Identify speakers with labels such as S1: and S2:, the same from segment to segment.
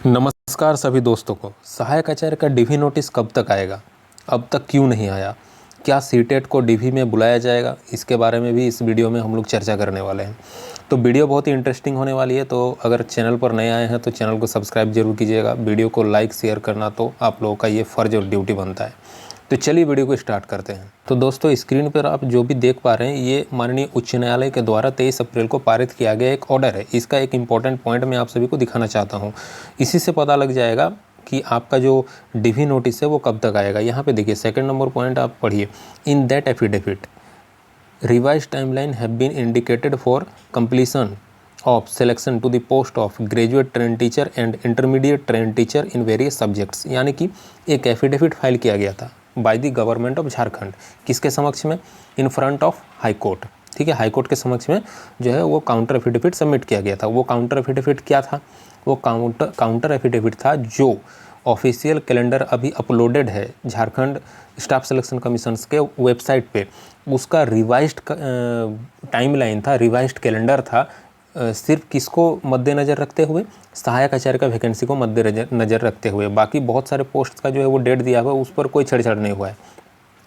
S1: नमस्कार सभी दोस्तों को। सहायक आचार्य का डीवी नोटिस कब तक आएगा? अब तक क्यों नहीं आया? क्या सीटेट को डीवी में बुलाया जाएगा? इसके बारे में भी इस वीडियो में हम लोग चर्चा करने वाले हैं। तो वीडियो बहुत ही इंटरेस्टिंग होने वाली है। तो अगर चैनल पर नए आए हैं तो चैनल को सब्सक्राइब जरूर कीजिएगा। वीडियो को लाइक शेयर करना तो आप लोगों का ये फ़र्ज़ और ड्यूटी बनता है। तो चलिए वीडियो को स्टार्ट करते हैं। तो दोस्तों, स्क्रीन पर आप जो भी देख पा रहे हैं ये माननीय उच्च न्यायालय के द्वारा 23 अप्रैल को पारित किया गया एक ऑर्डर है। इसका एक इम्पॉर्टेंट पॉइंट मैं आप सभी को दिखाना चाहता हूँ। इसी से पता लग जाएगा कि आपका जो डीवी नोटिस है वो कब तक आएगा। यहाँ पे देखिए, सेकंड नंबर पॉइंट आप पढ़िए। In that affidavit revise timeline have been indicated for completion of selection to the post of graduate train teacher and intermediate train teacher in various subjects. यानी कि एक एफिडेविट फाइल किया गया था by the government of Jharkhand. किसके समक्ष में? In front of high court. ठीक है, हाई कोर्ट के समक्ष में जो है वो काउंटर एफिडेविट सबमिट किया गया था। वो काउंटर एफिडेविट क्या था? वो काउंटर एफिडेविट था जो ऑफिशियल कैलेंडर अभी अपलोडेड है झारखंड स्टाफ सिलेक्शन कमीशन के वेबसाइट पे। उसका रिवाइज्ड टाइमलाइन था, रिवाइज्ड कैलेंडर था। सिर्फ किसको मद्देनज़र रखते हुए? सहायक आचार्य का वैकेंसी को मद्देनज़र रखते हुए। बाकी बहुत सारे पोस्ट का जो है वो डेट दिया हुआ है, उस पर कोई छेड़छाड़ नहीं हुआ है।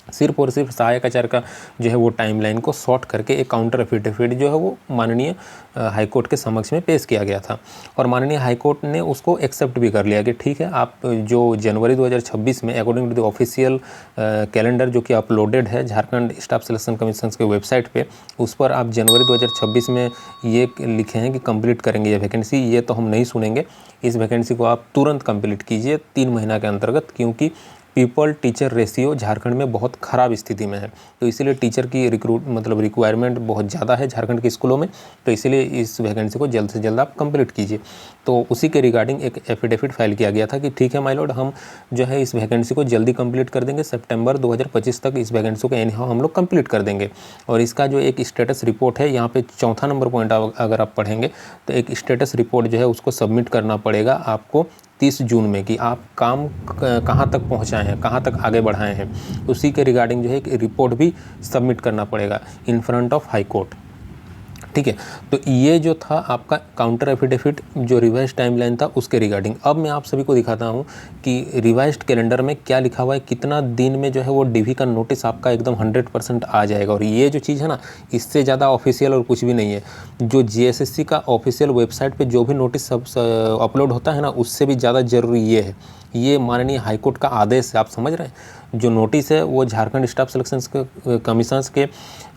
S1: सिर्फ और सिर्फ सहायक आचार्य का जो है वो टाइमलाइन को शॉर्ट करके एक काउंटर एफिडेविट जो है वो माननीय हाईकोर्ट के समक्ष में पेश किया गया था। और माननीय हाईकोर्ट ने उसको एक्सेप्ट भी कर लिया कि ठीक है, आप जो जनवरी 2026 में according to the official calendar जो कि अपलोडेड है झारखंड स्टाफ सिलेक्शन कमीशन के वेबसाइट पे, उस पर आप जनवरी 2026 में ये लिखे हैं कि कंप्लीट करेंगे ये वैकेंसी। ये तो हम नहीं सुनेंगे। इस वैकेंसी को आप तुरंत कंप्लीट कीजिए 3 महीना के अंतर्गत, क्योंकि पीपल टीचर रेशियो झारखंड में बहुत ख़राब स्थिति में है। तो इसीलिए टीचर की रिक्वायरमेंट बहुत ज़्यादा है झारखंड के स्कूलों में। तो इसीलिए इस वैकेंसी को जल्द से जल्द आप कंप्लीट कीजिए। तो उसी के रिगार्डिंग एक एफिडेविट फाइल किया गया था कि ठीक है माय लॉर्ड, हम जो है इस वैकेंसी को जल्दी कंप्लीट कर देंगे। सितंबर 2025 तक इस वैकेंसी को एनीहाउ हम लोग कंप्लीट कर देंगे। और इसका जो एक स्टेटस रिपोर्ट है, यहाँ पे चौथा नंबर पॉइंट अगर आप पढ़ेंगे तो एक स्टेटस रिपोर्ट जो है उसको सबमिट करना पड़ेगा आपको 30 जून में, कि आप काम कहाँ तक पहुँचाए हैं, कहाँ तक आगे बढ़ाए हैं। उसी के रिगार्डिंग जो है एक रिपोर्ट भी सबमिट करना पड़ेगा इन फ्रंट ऑफ हाई कोर्ट। ठीक है, तो ये जो था आपका काउंटर एफिडेविट जो रिवाइज टाइमलाइन था उसके रिगार्डिंग। अब मैं आप सभी को दिखाता हूँ कि रिवाइज्ड कैलेंडर में क्या लिखा हुआ है, कितना दिन में जो है वो डीवी का नोटिस आपका एकदम 100% आ जाएगा। और ये जो चीज़ है ना, इससे ज़्यादा ऑफिशियल और कुछ भी नहीं है। जो जीएसएससी का ऑफिशियल वेबसाइट पर जो भी नोटिस अपलोड होता है ना, उससे भी ज़्यादा ज़रूरी ये है। ये माननीय हाईकोर्ट का आदेश है, आप समझ रहे हैं। जो नोटिस है वो झारखंड स्टाफ सिलेक्शन कमीशंस के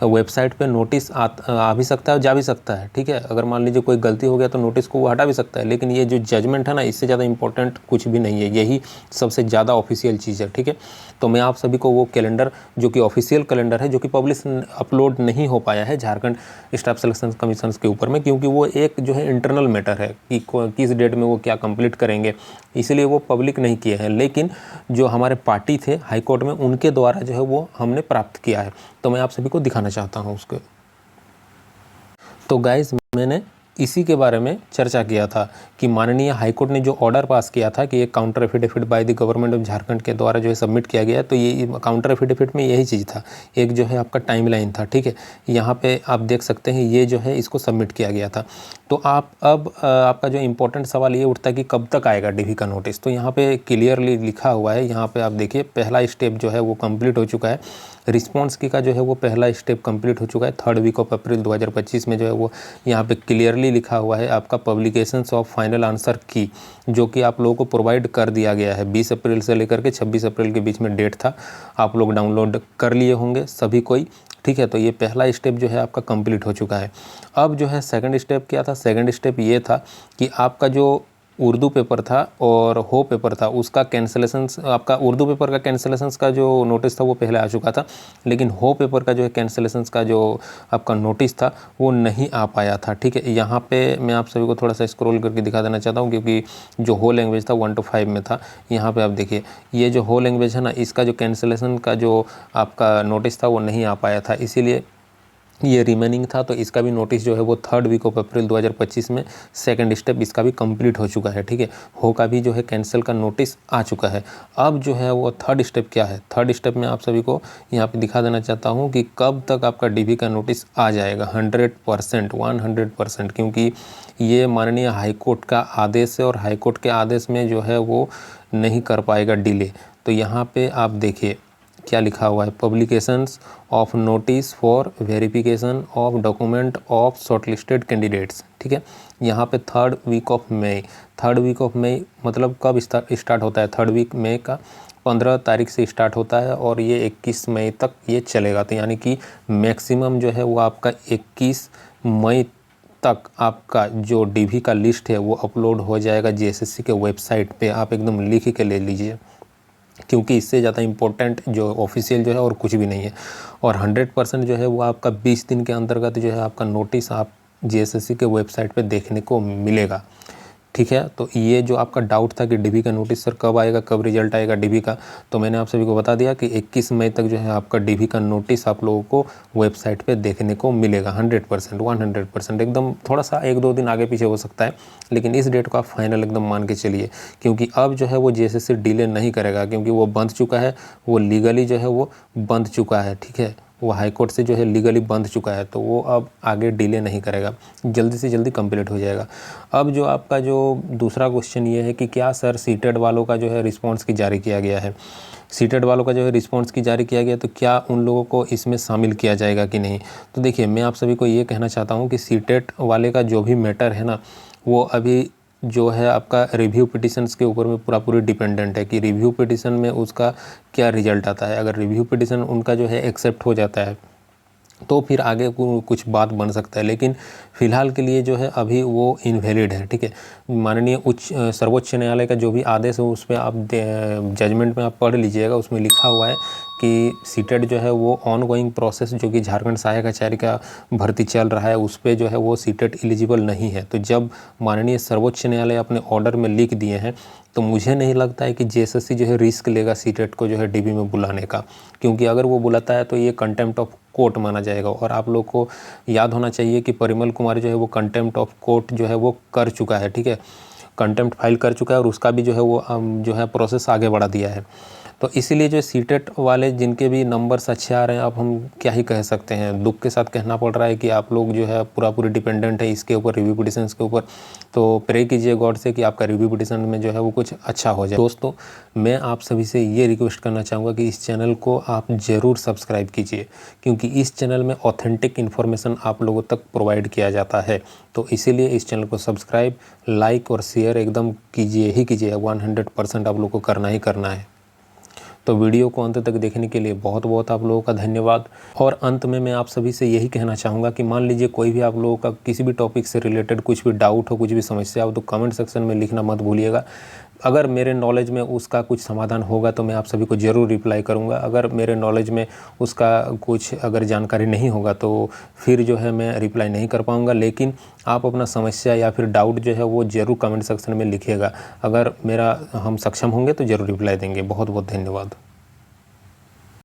S1: वेबसाइट पे नोटिस आ भी सकता है, जा भी सकता है। ठीक है, अगर मान लीजिए कोई गलती हो गया तो नोटिस को वो हटा भी सकता है। लेकिन ये जो जजमेंट है ना, इससे ज़्यादा इंपॉर्टेंट कुछ भी नहीं है। यही सबसे ज़्यादा ऑफिशियल चीज़ है। ठीक है, तो मैं आप सभी को वो कैलेंडर जो कि ऑफिशियल कैलेंडर है, जो कि पब्लिश अपलोड नहीं हो पाया है झारखंड स्टाफ सिलेक्शन कमीशन के ऊपर में, क्योंकि वो एक जो है इंटरनल मैटर है कि किस डेट में वो क्या कंप्लीट करेंगे, इसलिए वो पब्लिक नहीं किए हैं। लेकिन जो हमारे पार्टी थे हाई कोर्ट में, उनके द्वारा जो है वो हमने प्राप्त किया है। तो मैं आप सभी को दिखाना चाहता हूँ उसको। तो गाइस, मैंने इसी के बारे में चर्चा किया था कि माननीय हाईकोर्ट ने जो ऑर्डर पास किया था कि एक counter affidavit bye the government of Jharkhand के द्वारा जो है सबमिट किया गया है। तो ये काउंटर एफिडेविट में यही चीज़ था, एक जो है आपका टाइमलाइन था। ठीक है, यहाँ पे आप देख सकते हैं ये जो है इसको सबमिट किया गया था। तो आपका जो इम्पोर्टेंट सवाल ये उठता है कि कब तक आएगा डीवी का नोटिस। तो यहाँ पे क्लियरली लिखा हुआ है, यहाँ पे आप देखिए पहला स्टेप जो है वो कंप्लीट हो चुका है। रिस्पॉन्स की का जो है वो पहला स्टेप कंप्लीट हो चुका है। 3 वीक ऑफ अप्रैल 2025 में जो है वो यहाँ पे क्लियरली लिखा हुआ है आपका पब्लिकेशंस ऑफ फाइनल आंसर की, जो कि आप लोगों को प्रोवाइड कर दिया गया है। 20 अप्रैल से लेकर के 26 अप्रैल के बीच में डेट था। आप लोग डाउनलोड कर लिए होंगे सभी कोई। ठीक है, तो ये पहला स्टेप जो है आपका कंप्लीट हो चुका है। अब जो है सेकंड स्टेप क्या था? सेकंड स्टेप ये था कि आपका जो उर्दू पेपर था और हो पेपर था उसका कैंसलेशंस, आपका उर्दू पेपर का कैंसलेशंस का जो नोटिस था वो पहले आ चुका था। लेकिन हो पेपर का जो है कैंसलेशंस का जो आपका नोटिस था वो नहीं आ पाया था। ठीक है, यहाँ पे मैं आप सभी को थोड़ा सा स्क्रॉल करके दिखा देना चाहता हूँ, क्योंकि जो हो लैंग्वेज था 1 to 5 में था। यहाँ पे आप देखिए ये जो हो लैंग्वेज है ना, इसका जो कैंसलेशन का जो आपका नोटिस था वो नहीं आ पाया था। इसीलिए ये रिमेनिंग था, तो इसका भी नोटिस जो है वो 3rd वीक ऑफ अप्रैल 2025 में सेकंड स्टेप इसका भी कंप्लीट हो चुका है, ठीक है। हो का भी जो है कैंसिल का नोटिस आ चुका है। अब जो है वो 3rd स्टेप क्या है, 3rd स्टेप में आप सभी को यहाँ पे दिखा देना चाहता हूँ कि कब तक आपका डीवी का नोटिस आ जाएगा। 100%, 100%, क्योंकि ये माननीय हाईकोर्ट का आदेश है और हाईकोर्ट के आदेश में जो है वो नहीं कर पाएगा डिले। तो यहाँ पे आप देखिए क्या लिखा हुआ है, publications of notice for verification of document of shortlisted candidates, ठीक है। यहाँ पे 3rd week of May, 3rd week of May मतलब कब स्टार्ट होता है, 3rd वीक मई का 15 तारीख से स्टार्ट होता है और ये 21 मई तक ये चलेगा। तो यानी कि मैक्सिमम जो है वो आपका 21 मई तक आपका जो डीवी का लिस्ट है वो अपलोड हो जाएगा जेएसएससी के वेबसाइट पे। आप एकदम लिख के ले लीजिए, क्योंकि इससे ज़्यादा इम्पोर्टेंट जो ऑफिशियल जो है और कुछ भी नहीं है। और 100% जो है वो आपका 20 दिन के अंतर्गत जो है आपका नोटिस आप जेएसएससी के वेबसाइट पे देखने को मिलेगा, ठीक है। तो ये जो आपका डाउट था कि डीवी का नोटिस सर कब आएगा, कब रिजल्ट आएगा डीवी का, तो मैंने आप सभी को बता दिया कि 21 मई तक जो है आपका डीवी का नोटिस आप लोगों को वेबसाइट पे देखने को मिलेगा। 100%, 100%, एकदम थोड़ा सा 1-2 दिन आगे पीछे हो सकता है, लेकिन इस डेट को आप फाइनल एकदम मान के चलिए, क्योंकि अब जो है वो जेएसएससी डिले नहीं करेगा, क्योंकि वो बंद चुका है, वो लीगली जो है वो बंद चुका है, ठीक है। वो हाई कोर्ट से जो है लीगली बंद चुका है, तो वो अब आगे डिले नहीं करेगा, जल्दी से जल्दी कंप्लीट हो जाएगा। अब जो आपका जो दूसरा क्वेश्चन ये है कि क्या सर सीटेड वालों का जो है रिस्पांस की जारी किया गया है, सीटेड वालों का जो है रिस्पांस की जारी किया गया, तो क्या उन लोगों को इसमें शामिल किया जाएगा कि नहीं। तो देखिए मैं आप सभी को ये कहना चाहता हूँ कि सीटेड वाले का जो भी मैटर है ना, वो अभी जो है आपका रिव्यू पिटिशन्स के ऊपर में पूरी डिपेंडेंट है कि रिव्यू पिटिशन में उसका क्या रिजल्ट आता है। अगर रिव्यू पिटिशन उनका जो है एक्सेप्ट हो जाता है तो फिर आगे कुछ बात बन सकता है, लेकिन फ़िलहाल के लिए जो है अभी वो इनवैलिड है, ठीक है। माननीय सर्वोच्च न्यायालय का जो भी आदेश है उस पर आप जजमेंट में आप पढ़ लीजिएगा, उसमें लिखा हुआ है कि सीटेड जो है वो ऑनगोइंग प्रोसेस जो कि झारखंड सहायक आचार्य का भर्ती चल रहा है उस पर जो है वो सीटेड एलिजिबल नहीं है। तो जब माननीय सर्वोच्च न्यायालय अपने ऑर्डर में लिख दिए हैं तो मुझे नहीं लगता है कि जेएसएससी जो है रिस्क लेगा सीटेड को जो है डीवी में बुलाने का, क्योंकि अगर वो बुलाता है तो ये कंटेम्प्ट ऑफ कोर्ट माना जाएगा। और आप लोग को याद होना चाहिए कि परिमल कुमार जो है वो कंटेम्प्ट ऑफ कोर्ट जो है वो कर चुका है, ठीक है, कंटेम्प्ट फाइल कर चुका है और उसका भी जो है वो जो है प्रोसेस आगे बढ़ा दिया है। तो इसीलिए जो सीटेट वाले जिनके भी नंबर्स अच्छे आ रहे हैं, अब हम क्या ही कह सकते हैं, दुख के साथ कहना पड़ रहा है कि आप लोग जो है पूरी डिपेंडेंट है इसके ऊपर, रिव्यू पिटिशन्स के ऊपर। तो प्रे कीजिए गॉड से कि आपका रिव्यू पिटिशन में जो है वो कुछ अच्छा हो जाए। दोस्तों मैं आप सभी से ये रिक्वेस्ट करना चाहूँगा कि इस चैनल को आप ज़रूर सब्सक्राइब कीजिए, क्योंकि इस चैनल में ऑथेंटिक इन्फॉर्मेशन आप लोगों तक प्रोवाइड किया जाता है। तो इसीलिए इस चैनल को सब्सक्राइब, लाइक और शेयर एकदम कीजिए ही कीजिए, 100% आप लोग को करना ही करना है। तो वीडियो को अंत तक देखने के लिए बहुत बहुत आप लोगों का धन्यवाद। और अंत में मैं आप सभी से यही कहना चाहूँगा कि मान लीजिए कोई भी आप लोगों का किसी भी टॉपिक से रिलेटेड कुछ भी डाउट हो, कुछ भी समस्या हो, तो कमेंट सेक्शन में लिखना मत भूलिएगा। अगर मेरे नॉलेज में उसका कुछ समाधान होगा तो मैं आप सभी को ज़रूर रिप्लाई करूँगा। अगर मेरे नॉलेज में उसका कुछ अगर जानकारी नहीं होगा तो फिर जो है मैं रिप्लाई नहीं कर पाऊँगा। लेकिन आप अपना समस्या या फिर डाउट जो है वो ज़रूर कमेंट सेक्शन में लिखिएगा। अगर हम सक्षम होंगे तो ज़रूर रिप्लाई देंगे। बहुत बहुत धन्यवाद।